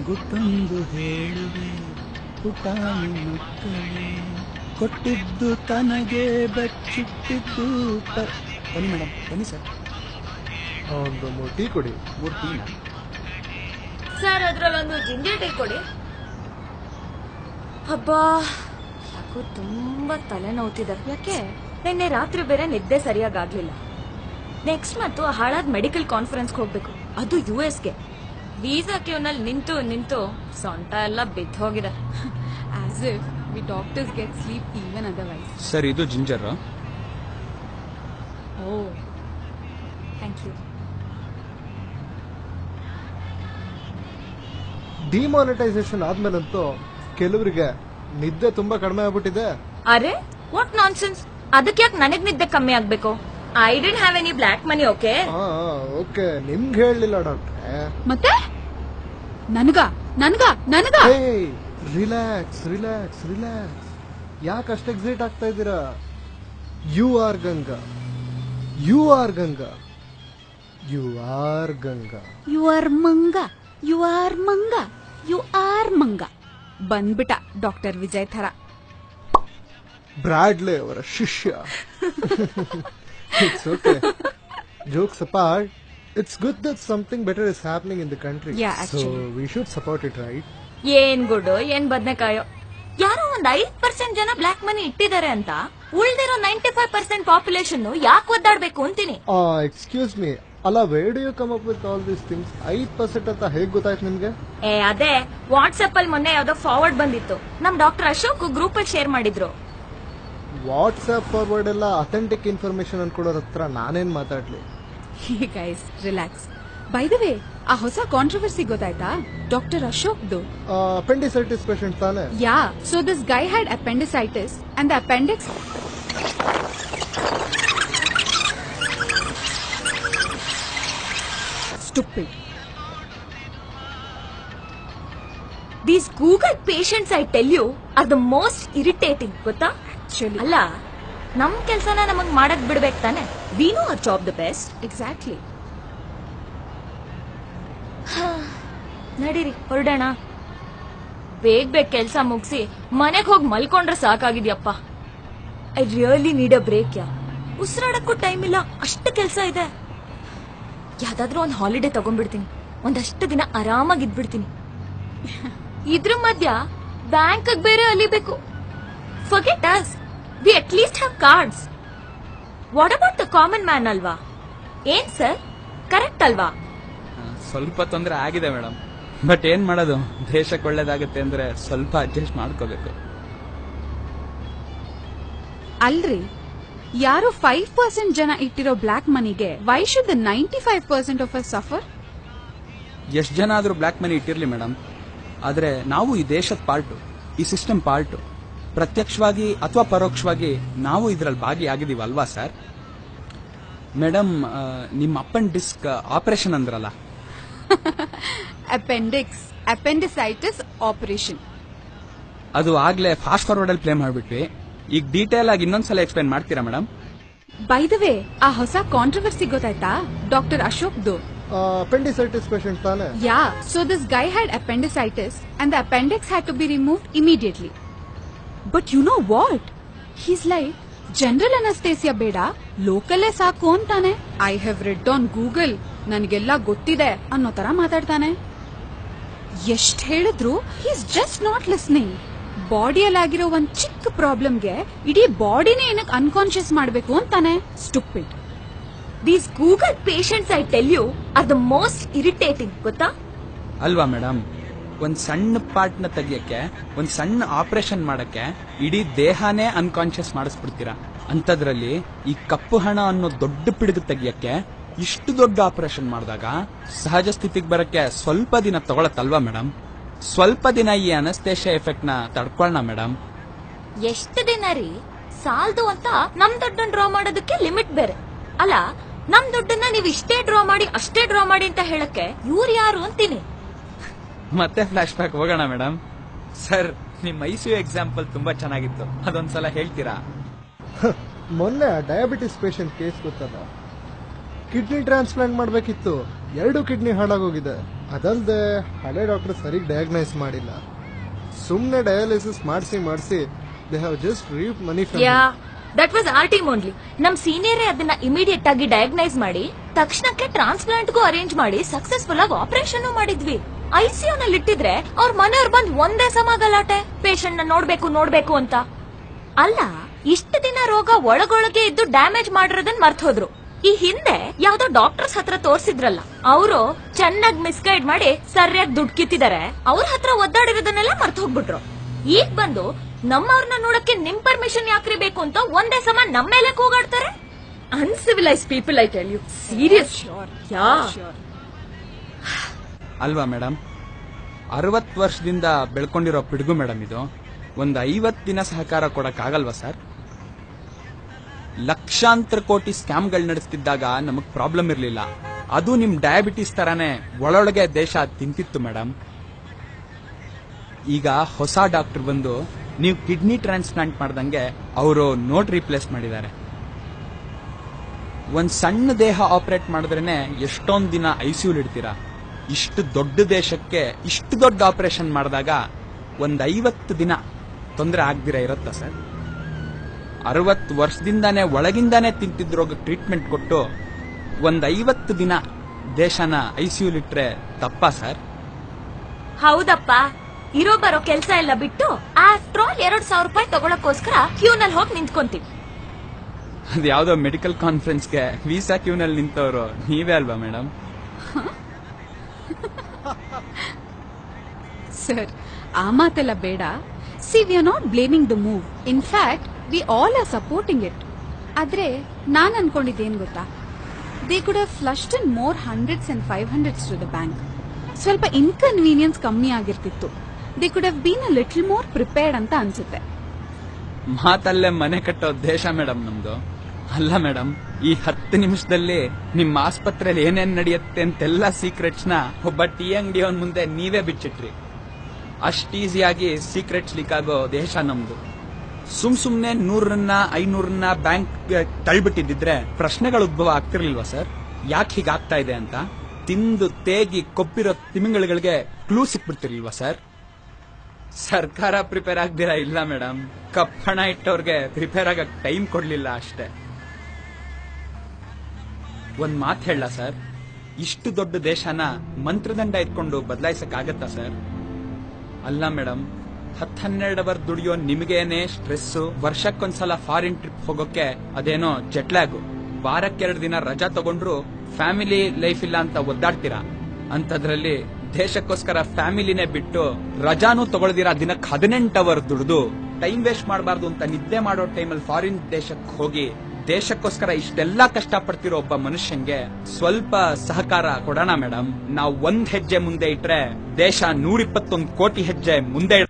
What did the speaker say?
ಗುಟ್ಟೊಂದು ಹೇಳುವೆ ಪುಟಾಣಿ ಮಕ್ಕಳೇ, ಕೊಟ್ಟಿದ್ದು ತನಗೆ ಬಚ್ಚಿಟ್ಟಿದ್ದು ಬನ್ನಿ ಮೇಡಮ್, ಬನ್ನಿ ಸರ್. ಒಂದು 3 ಟೀ ಕೊಡಿ. 3 ಟೀನಾ ಸರ್? ಅದ್ರಲ್ಲೊಂದು ಜಿಂಜರ್ ಟೀ ಕೊಡಿ. ಹಬ್ಬಾ, ಯಾಕೋ ತುಂಬಾ ತಲೆ ನೋವ್ತಿದೆ. ಯಾಕೆ? ನಿನ್ನೆ ರಾತ್ರಿ ಬೇರೆ ನಿದ್ದೆ ಸರಿಯಾಗ್ಲಿಲ್ಲ. ನೆಕ್ಸ್ಟ್ ಮಂತ್ ಹಾಳಾದ ಮೆಡಿಕಲ್ ಕಾನ್ಫರೆನ್ಸ್ಗೆ ಹೋಗ್ಬೇಕು, ಅದು US ಗೆ. ವೀಸಾ ಕ್ಯೂನಲ್ಲಿ ನಿಂತು ನಿಂತು ಸೊಂಟ ಎಲ್ಲ ಬಿದ್ದು ಹೋಗಿದೆ. As if we doctors get sleep even otherwise. Sir, ಇದು ginger. Oh, thank you. Demonetisation ಆದ್ಮೇಲಂತೂ ಕೆಲವರಿಗೆ ನಿದ್ದೆ ತುಂಬಾ ಕಡಿಮೆ ಆಗ್ಬಿಟ್ಟಿದೆ. ಅರೆ, ವಾಟ್ ನಾನ್ಸೆನ್ಸ್! ಅದಕ್ಕೆ ಯಾಕೆ ನನಗ್ ನಿದ್ದೆ ಕಮ್ಮಿ ಆಗ್ಬೇಕು? I did have any block money. Okay okay, ನಿಮ್ಗೆ ಹೇಳಲಿಲ್ಲ ಡಾಕ್ಟ್ರೆ. ಮತ್ತೆ ನನ್ಗ ರಿಲ್ಯಾಕ್ಸ್ ರಿಲ್ಯಾಕ್ಸ್ ರಿಲ್ಯಾಕ್ಸ್. ಯಾಕೆ ಅಷ್ಟು ಎಕ್ಸೈಟ್ ಆಗ್ತಾ ಇದ್ದೀರಾ? You are Ganga, you are Ganga, you are Ganga. You are ಮಂಗ, ಯು ಆರ್ ಮಂಗ, ಯು ಆರ್ ಮಂಗ. ಬಂದ್ಬಿಟ ಡಾಕ್ಟರ್ ವಿಜಯ್ ಥರ. ಬ್ರಾಡ್ಲೆ ಅವರ ಶಿಷ್ಯ. It's okay. Jokes apart, it's good that something better is happening in the country. Yeah, actually. So we should support it, right? ಏನ್ ಗುಡ್ಡು, ಏನ್ ಬದ್ನೆಕಾಯೋ. ಯಾರೋ ಒಂದ್ 5% ಜನ ಬ್ಲಾಕ್ ಮನಿ ಇಟ್ಟಿದ್ದಾರೆ ಅಂತ ಉಳ್ದಿರೋ 95% ಪಾಪ್ಯುಲೇಷನ್ ಯಾಕೆ ಒದ್ದಾಡ್ಬೇಕು ಅಂತೀನಿ. Excuse me. ಅಲ್ಲ, where do you come up with all these things? 5% ಅಂತ ಹೇಗ್ ಗೊತ್ತಾಯ್ತು ನಿಮ್ಗೆ? ಅದೇ ವಾಟ್ಸ್ಆಪ್ ಅಲ್ಲಿ ಮೊನ್ನೆ ಯಾವ್ದೋ ಫಾರ್ವರ್ಡ್ ಬಂದಿತ್ತು. ನಮ್ ಡಾಕ್ಟರ್ ಅಶೋಕ್ ಗ್ರೂಪ್ ಅಲ್ಲಿ ಶೇರ್ ಮಾಡಿದ್ರು. ವಾಟ್ಸ್ಆಪ್ ಫಾರ್ವರ್ಡ್ ಎಲ್ಲ ಅಥೆಂಟಿಕ್ ಇನ್ಫಾರ್ಮೇಶನ್ ಅನ್ಕೊಡೋರ ಹತ್ರ ನಾನೇನ್ ಮಾತಾಡ್ಲಿ? Hey guys, relax. By the way, ಆ ಹೊಸ ಕಾಂಟ್ರವರ್ಸಿ ಗೊತ್ತಾಯ್ತಾ? ಡಾಕ್ಟರ್ ಅಶೋಕ್ದು. ಅಪೆಂಡಿಸೈಟಿಸ್ ಪೇಷಂಟ್ ತಾನೆ? Ya, so this guy had appendicitis and the appendix. Stupid. These Google patients, I tell you, are the most irritating. ಗೊತ್ತಾ? Actually. ಅಲ್ಲ, ನಮ್ ಕೆಲ್ಸನ ನಮಗ್ ಮಾಡಕ್ ಬಿಡ್ಬೇಕು ತಾನೆ. We know our job the best. Exactly. ನಡೀರಿ, ಹೊರಡೋಣ. ಬೇಗ ಕೆಲ್ಸ ಮುಗಿಸಿ ಮನೆಗ್ ಹೋಗಿ ಮಲ್ಕೊಂಡ್ರೆ ಸಾಕಾಗಿದ್ಯಪ್ಪ. I really need a break. ಉಸಿರಾಡಕ್ಕೂ ಟೈಮ್ ಇಲ್ಲ, ಅಷ್ಟು ಕೆಲ್ಸ ಇದೆ. ಯಾವ್ದಾದ್ರೂ ಒಂದ್ ಹಾಲಿಡೇ ತಗೊಂಡ್ಬಿಡ್ತೀನಿ, ಒಂದಷ್ಟು ದಿನ ಆರಾಮಾಗಿದ್ಬಿಡ್ತೀನಿ. ಇದ್ರ ಮಧ್ಯ ಬ್ಯಾಂಕ್ ಬೇರೆ ಅಲಿಬೇಕು. Forget us. We at least have cards. What about the common man ಅಲ್ವಾ? ಏನ್ ಸರ್, ಕರೆಕ್ಟ್ ಅಲ್ವಾ? ಸ್ವಲ್ಪ ತೊಂದರೆ ಆಗಿದೆ ಮೇಡಮ್, ಬಟ್ ಏನ್ ಮಾಡೋದು, ದೇಶಕ್ಕೆ ಒಳ್ಳೇದಾಗುತ್ತೆ ಅಂದ್ರೆ ಸ್ವಲ್ಪ ಅಡ್ಜಸ್ಟ್ ಮಾಡ್ಕೋಬೇಕು. ಅಲ್ರಿ, ಯಾರು 5% ಜನ ಇಟ್ಟಿರೋ ಬ್ಲಾಕ್ ಮನಿಗೆ why should 95% of us suffer? ಎಷ್ಟು ಜನ ಆದ್ರೂ ಬ್ಲಾಕ್ ಮನಿ ಇಟ್ಟಿರ್ಲಿ ಮೇಡಮ್, ಆದ್ರೆ ನಾವು ಈ ದೇಶದ ಪಾರ್ಟು, ಈ ಸಿಸ್ಟಮ್ ಪಾರ್ಟು. ಪ್ರತ್ಯಕ್ಷವಾಗಿ ಅಥವಾ ಪರೋಕ್ಷವಾಗಿ ನಾವು ಇದರಲ್ಲಿ ಭಾಗಿಯಾಗಿದ್ದೀವಿ ಅಲ್ವಾ ಸರ್? ಮೇಡಮ್, ನಿಮ್ಮ ಅಪೆಂಡಿಸ್ಕ್ ಆಪರೇಷನ್ ಅಂದ್ರಲ್ಲ, ಅಪೆಂಡಿಸೈಟಿಸ್ ಆಪರೇಷನ್, ಅದು ಆಗ್ಲೇ ಫಾಸ್ಟ್ ಫಾರ್ವರ್ಡ್ ಅಲ್ಲಿ ಪ್ಲೇ ಮಾಡ್ಬಿಟ್ವಿ. ಈಗ ಡೀಟೇಲ್ ಆಗಿ ಇನ್ನೊಂದ್ಸಲ ಎಕ್ಸ್ಪ್ಲೈನ್ ಮಾಡ್ತೀರಾ ಮೇಡಮ್? ಬೈ ದ ವೇ, ಆ ಹೊಸ ಕಾಂಟ್ರವರ್ಸಿ ಗೊತ್ತಾಯ್ತಾ? ಡಾಕ್ಟರ್ ಅಶೋಕ್ದು. ಅಪೆಂಡಿಸೈಟಿಸ್ ಪೇಷಂಟ್ ತಾನೆ? Ya, so this guy had appendicitis and the appendix had to be removed immediately. But you know what, he's like general anaesthesia ಬೇಡ, ಲೋಕಲ್ಲೇ ಸಾಕು ಅಂತಾನೆ. I have read on Google, ನನಗೆಲ್ಲ ಗೊತ್ತಿದೆ ಅನ್ನೋ ತರ ಮಾತಾಡ್ತಾನೆ. ಎಷ್ಟ್ ಹೇಳಿದ್ರು ಹೀಸ್ ಜಸ್ಟ್ ನಾಟ್ ಲಿಸ್ನಿಂಗ್. ಬಾಡಿಯಲ್ಲಾಗಿರೋ ಒಂದ್ ಚಿಕ್ಕ ಪ್ರಾಬ್ಲಮ್ಗೆ ಇಡೀ ಬಾಡಿನೇ ಏನಕ್ಕೆ ಅನ್ಕಾನ್ಶಿಯಸ್ ಮಾಡ್ಬೇಕು ಅಂತಾನೆ. Stupid. These Google patients, I tell you, are the most irritating. ಗೊತ್ತಾ ಅಲ್ವಾ ಮೇಡಮ್? ಒಂದ್ ಸಣ್ಣ ಪಾರ್ಟ್ ನ ತೆಗಿಯಕ್ಕೆ, ಒಂದ್ ಸಣ್ಣ ಆಪರೇಷನ್ ಮಾಡಕ್ಕೆ ಇಡೀ ದೇಹನೇ ಅನ್ಕಾನ್ಶಿಯಸ್ ಮಾಡಿಸ್ಬಿಡ್ತೀರಾ. ಅಂತದ್ರಲ್ಲಿ ಈ ಕಪ್ಪು ಹಣ ಅನ್ನೋ ದೊಡ್ಡ ಪಿಡುಗು ತೆಗಿಯಕ್ಕೆ ಇಷ್ಟು ದೊಡ್ಡ ಆಪರೇಷನ್ ಮಾಡಿದಾಗ ಸಹಜ ಸ್ಥಿತಿಗೆ ಬರಕ್ಕೆ ಸ್ವಲ್ಪ ದಿನ ತಗೊಳತ್ತಲ್ವಾ ಮೇಡಮ್? ಸ್ವಲ್ಪ ದಿನ ಈ ಅನಸ್ತೇಷಿಯಾ ಎಫೆಕ್ಟ್ ನ ತಡ್ಕೊಳ್ಳೋಣ ಮೇಡಮ್. ಎಷ್ಟು ದಿನ ರೀ ಸಾಲ್ದು ಅಂತ ನಮ್ ದುಡ್ಡನ್ನ ಡ್ರಾ ಮಾಡೋದಕ್ಕೆ ಲಿಮಿಟ್ ಬೇರೆ ಅಲ್ಲ. ನಮ್ ದುಡ್ಡನ್ನ ನೀವ್ ಇಷ್ಟೇ ಡ್ರಾ ಮಾಡಿ ಅಷ್ಟೇ ಡ್ರಾ ಮಾಡಿ ಅಂತ ಹೇಳಕ್ಕೆ ಇವ್ರು ಯಾರು ಅಂತೀನಿ. ಮತ್ತೆ ಫ್ಲಾಶ್ ಬ್ಯಾಕ್ ಹೋಗೋಣ ಮೇಡಮ್. ಸರ್, ನಿಮ್ ICU ಎಕ್ಸಾಂಪಲ್ ತುಂಬಾ ಚೆನ್ನಾಗಿತ್ತು, ಅದೊಂದ್ಸಲ ಹೇಳ್ತೀರಾ? ಮೊನ್ನೆ ಡಯಾಬಿಟಿಸ್ ಪೇಷಂಟ್ ಕೇಸ್ ಗೊತ್ತಲ್ಲ, ಕಿಡ್ನಿ ಟ್ರಾನ್ಸ್ಪ್ಲಾಂಟ್ ಮಾಡ್ಬೇಕಿತ್ತು, 2 ಕಿಡ್ನಿ ಹಾಳಾಗೋಗಿದೆ. ಅದಲ್ದೆ ಹಳೆ ಡಾಕ್ಟರ್ ಸರಿಗ್ ಡಯಾಗ್ನೈಸ್ ಮಾಡಿಲ್ಲ. ಸುಮ್ನೆ ಡಯಾಲಿಸಿಸ್ ಮಾಡಿಸಿ they have just reap money yeah that was our team only. ನಮ್ ಸೀನಿಯರೇ ಅದನ್ನ ಇಮಿಡಿಯೇಟ್ ಆಗಿ ಡಯಾಗ್ನೈಸ್ ಮಾಡಿ ತಕ್ಷಣಕ್ಕೆ ಟ್ರಾನ್ಸ್ಪ್ಲಾಂಟ್ಗೂ ಅರೇಂಜ್ ಮಾಡಿ ಸಕ್ಸಸ್ಫುಲ್ ಆಗಿ ಆಪರೇಷನ್ ಮಾಡಿದ್ವಿ. ಐಸಿಯು ನಲ್ಲಿ ಇಟ್ಟಿದ್ರೆ ಅವ್ರ ಮನೆಯವ್ರು ಬಂದ್ ಒಂದೇ ಸಮ ಗಲಾಟೆ, ಪೇಷಂಟ್ ನ ನೋಡ್ಬೇಕು ಅಂತ. ಅಲ್ಲ, ಇಷ್ಟು ದಿನ ರೋಗ ಒಳಗೊಳಗೆ ಇದ್ದು ಡ್ಯಾಮೇಜ್ ಮಾಡಿರೋದನ್ನ ಮರ್ತ್ ಹೋದ್ರು. ಈ ಹಿಂದೆ ಯಾವ್ದೋ ಡಾಕ್ಟರ್ಸ್ ಹತ್ರ ತೋರ್ಸಿದ್ರಲ್ಲ, ಅವರು ಚೆನ್ನಾಗಿ ಮಿಸ್ಗೈಡ್ ಮಾಡಿ ಸರಿಯಾಗಿ ದುಡ್ಡು ಕಿತ್ತಿದ್ದಾರೆ. ಅವ್ರ ಹತ್ರ ಒದ್ದಾಡಿರೋದನ್ನೆಲ್ಲ ಮರ್ತ್ ಹೋಗ್ಬಿಟ್ರು. ಈಗ ಬಂದು ನಮ್ಮವ್ರನ್ನ ನೋಡಕ್ಕೆ ನಿಮ್ ಪರ್ಮಿಷನ್ ಯಾಕ್ರಿ ಬೇಕು ಅಂತ ಒಂದೇ ಸಮ ನಮ್ಮ ಮೇಲೆ ಕೂಗಾಡ್ತಾರೆ. Uncivilised people, I tell you, serious. Ya ಅಲ್ವಾ ಮೇಡಮ್? 60 ವರ್ಷದಿಂದ ಬೆಳ್ಕೊಂಡಿರೋ ಪಿಡುಗು ಮೇಡಮ್ ಇದು. ಒಂದು 50 ದಿನ ಸಹಕಾರ ಕೊಡಕ್ಕಾಗಲ್ವಾ ಸರ್? ಲಕ್ಷಾಂತರ ಕೋಟಿ ಸ್ಕ್ಯಾಮ್ಗಳು ನಡೆಸ್ತಿದ್ದಾಗ ನಮಗ್ ಪ್ರಾಬ್ಲಮ್ ಇರ್ಲಿಲ್ಲ. ಅದು ನಿಮ್ ಡಯಾಬಿಟಿಸ್ ತರಾನೇ ಒಳೊಳಗೆ ದೇಶ ತಿಂತಿತ್ತು ಮೇಡಮ್. ಈಗ ಹೊಸ ಡಾಕ್ಟರ್ ಬಂದು ನೀವು ಕಿಡ್ನಿ ಟ್ರಾನ್ಸ್ಪ್ಲಾಂಟ್ ಮಾಡ್ದಂಗೆ ಅವರು ನೋಟ್ ರೀಪ್ಲೇಸ್ ಮಾಡಿದ್ದಾರೆ. ಒಂದ್ ಸಣ್ಣ ದೇಹ ಆಪರೇಟ್ ಮಾಡಿದ್ರೇನೆ ಎಷ್ಟೊಂದ್ ದಿನ ಐಸಿಯುಲ್ ಇಡ್ತೀರಾ. ಇಷ್ಟು ದೊಡ್ಡ ದೇಶಕ್ಕೆ ಇಷ್ಟು ದೊಡ್ಡ ಆಪರೇಷನ್ ಮಾಡಿದಾಗ ಒಂದ್ 50 ದಿನ ತೊಂದರೆ ಆಗ್ದಿರ ಇರತ್ತಾ ಸರ್? 60 ವರ್ಷದಿಂದಾನೇ ಒಳಗಿಂದಾನೇ ತಿಂತಿದ್ದ ರೋಗ ಟ್ರೀಟ್ಮೆಂಟ್ ಕೊಟ್ಟು ಒಂದ್ 50 ದಿನ ದೇಶನ ಐಸಿಯುಲ್ ಇಟ್ರೆ ತಪ್ಪಾ ಸರ್? ಹೌದಪ್ಪ, ಇರೋ ಬರೋ ಕೆಲ್ಸ ಎಲ್ಲ ಬಿಟ್ಟು ಆಫ್ಟರ್ ಆಲ್ 2,000 ರೂಪಾಯಿ ತಗೊಳಕ್ಕೋಸ್ಕರ ಕ್ಯೂನಲ್ಲಿ ಹೋಗಿ ನಿಂತ್ಕೊಂತೀವಿ. ಅದು ಯಾವ್ದೋ ಮೆಡಿಕಲ್ ಕಾನ್ಫರೆನ್ಸ್ಗೆ ವೀಸಾ ಕ್ಯೂನಲ್ಲಿ ನಿಂತವರು ನೀವೇ ಅಲ್ವಾ ಮೇಡಮ್? ಸರ್, ಆ ಮಾತೆಲ್ಲ ಬೇಡ. See, we are not blaming the move. In fact we all are supporting it. ಆದ್ರೆ ನಾನ್ ಅನ್ಕೊಂಡಿದ್ದೇನ್ ಗೊತ್ತಾ, they could have flushed in more 100s and 500s to the bank. ಸ್ವಲ್ಪ ಇನ್ಕನ್ವೀನಿಯನ್ಸ್ ಕಮ್ಮಿ ಆಗಿರ್ತಿತ್ತು. They could have been a little more prepared ಅಂತ ಅನ್ಸುತ್ತೆ. ಮಾತಲ್ಲೇ ಮನೆ ಕಟ್ಟೋ ದೇಶ ಮೇಡಮ್ ನಮ್ದು. ಅಲ್ಲ ಮೇಡಮ್, ಈ 10 ನಿಮಿಷದಲ್ಲಿ ನಿಮ್ಮ ಆಸ್ಪತ್ರೆಯಲ್ಲಿ ಏನೇನ್ ನಡೆಯುತ್ತೆ ಅಂತೆಲ್ಲ ಸೀಕ್ರೆಟ್ಸ್ ನ ಒಬ್ಬ ಟೀ ಅಂಗಡಿಯವನ್ ಮುಂದೆ ನೀವೇ ಬಿಚ್ಚಿಟ್ರಿ. ಅಷ್ಟ್ ಈಸಿಯಾಗಿ ಸೀಕ್ರೆಟ್ಸ್ ಲೀಕ್ ಆಗೋ ದೇಶ ನಮ್ದು. ಸುಮ್ನೆ 100ರನ್ನ 500ರನ್ನ ಬ್ಯಾಂಕ್ ತಳ್ಬಿಟ್ಟಿದ್ರೆ ಪ್ರಶ್ನೆಗಳು ಉದ್ಭವ ಆಗ್ತಿರ್ಲಿಲ್ವಾ ಸರ್? ಯಾಕೆ ಹೀಗಾಗ್ತಾ ಇದೆ ಅಂತ ತಿಂದು ತೇಗಿ ಕೊಪ್ಪಿರೋ ತಿಮಿಂಗಳಿಗೆ ಕ್ಲೂ ಸಿಕ್ಬಿಡ್ತಿರ್ಲಿಲ್ವಾ ಸರ್? ಸರ್ಕಾರ ಪ್ರಿಪೇರ್ ಆಗ್ದಿರಾ ಇಲ್ಲ ಮೇಡಮ್, ಕಪ್ಪಣ ಇಟ್ಟವ್ರಿಗೆ ಪ್ರಿಪೇರ್ ಆಗಕ್ ಟೈಮ್ ಕೊಡ್ಲಿಲ್ಲ ಅಷ್ಟೇ. ಒಂದ್ ಮಾತು ಹೇಳ ಸರ್, ಇಷ್ಟು ದೊಡ್ಡ ದೇಶನ ಮಂತ್ರದಂಡ ಇಟ್ಕೊಂಡು ಬದಲಾಯಿಸಕ್ ಆಗತ್ತಾ ಸರ್? ಅಲ್ಲ ಮೇಡಮ್, 10-12 ಅವರ್ ದುಡಿಯೋ ನಿಮಗೇನೆ ಸ್ಟ್ರೆಸ್. ವರ್ಷಕ್ಕೊಂದ್ಸಲ ಫಾರಿನ್ ಟ್ರಿಪ್ ಹೋಗೋಕೆ ಅದೇನೋ ಜೆಟ್ಲ್ಯಾಗು. ವಾರಕ್ಕೆ 2 ದಿನ ರಜಾ ತಗೊಂಡ್ರು ಫ್ಯಾಮಿಲಿ ಲೈಫ್ ಇಲ್ಲ ಅಂತ ಒದ್ದಾಡ್ತೀರಾ. ಅಂತದ್ರಲ್ಲಿ ದೇಶಕ್ಕೋಸ್ಕರ ಫ್ಯಾಮಿಲಿನೇ ಬಿಟ್ಟು ರಜಾನು ತಗೊಳ್ದಿರಾ ದಿನಕ್ಕೆ 18 ಅವರ್ ದುಡಿದು ಟೈಮ್ ವೇಸ್ಟ್ ಮಾಡಬಾರ್ದು ಅಂತ ನಿದ್ದೆ ಮಾಡೋ ಟೈಮಲ್ಲಿ ಫಾರಿನ್ ದೇಶಕ್ಕೆ ಹೋಗಿ ದೇಶಕ್ಕೋಸ್ಕರ ಇಷ್ಟೆಲ್ಲಾ ಕಷ್ಟ ಪಡ್ತಿರೋ ಒಬ್ಬ ಮನುಷ್ಯನ್ಗೆ ಸ್ವಲ್ಪ ಸಹಕಾರ ಕೊಡೋಣ ಮೇಡಮ್. ನಾವು 1 ಹೆಜ್ಜೆ ಮುಂದೆ ಇಟ್ರೆ ದೇಶ 121 ಕೋಟಿ ಹೆಜ್ಜೆ ಮುಂದೆ